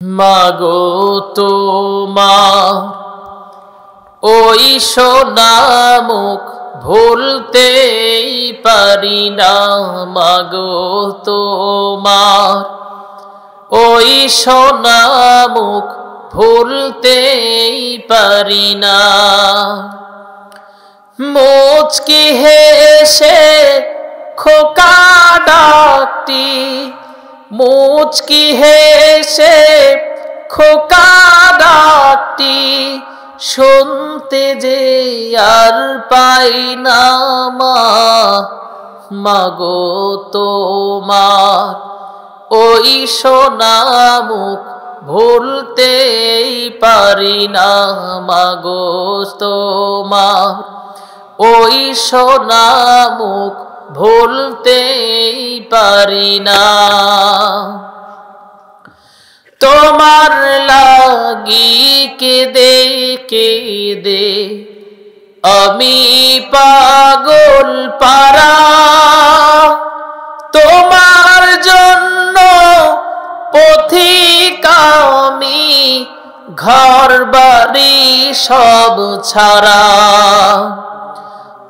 মাগো তোমার ওই সোনা মুখ ভুলতেই পারি না। মাগো তোমার ওই সোনা মুখ ভুলতেই পারি না। মুচকি হেসে খোকা ডাকটি, মুচকি হেসে খোকা ডাকটি শুনতে যে আর পাই না। মাগো তোমার ওই সোনা মুখ ভুলতেই পারি না। মাগো তোমার ওই সোনা মুখ ভুলতেই পারি না। তোমার লাগি কেঁদে কেঁদে আমি পাগল পারা, তোমার জন্য পথিক আমি ঘর বাড়ি সব ছাড়া।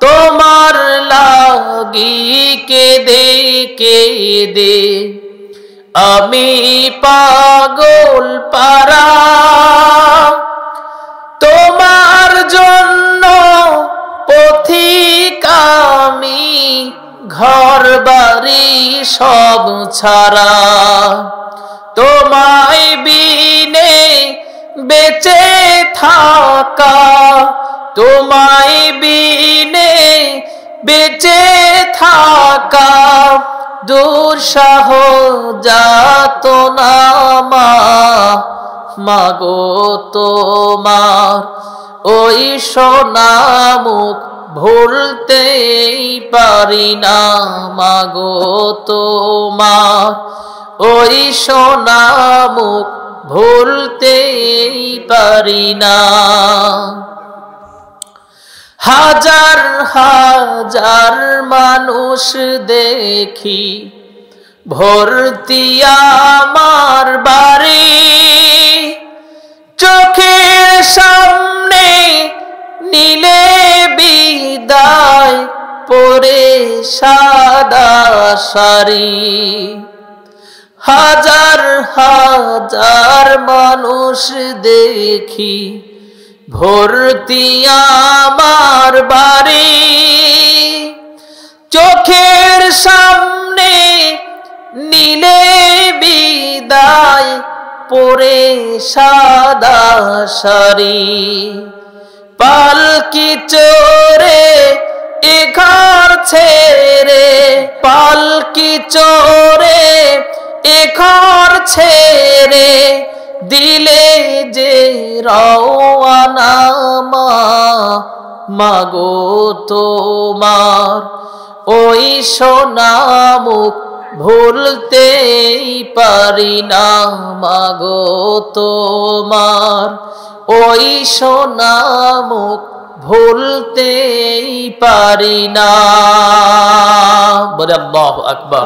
তোমার লাগি কেঁদে কেঁদে আমি পাগল পারা, তোমার জন্য পথিক আমি ঘর বাড়ি সব ছাড়া। তোমায় বিনে বেঁচে থাকা, তোমায় বিনে বেঁচে থাকা দুঃসহ যাতনা। মাগো তোমার ওই সোনা মুখ ভুলতেই পারি না। মাগো তোমার ওই সোনা মুখ ভুলতেই পারি না। হাজার হাজার মানুষ দেখি ভর্তি আমার বাড়ি, চোখের সামনে নিলে বিদায় পরে সাদা শাড়ি। হাজার হাজার মানুষ দেখি ভর্তি আমার বাড়ি, চোখের সামনে নিলে বিদায় পরে সাদা শাড়ি। পালকি চড়ে এ ঘর ছেড়ে, পালকি চড়ে এ ঘর ছেড়ে দিলে যে রওয়ানা। মাগো তোমার ওই সোনা মুখ ভুলতেই পারি না। মাগো তোমার ওই সোনা মুখ ভুলতেই পারি না। বলে আল্লাহু আকবার।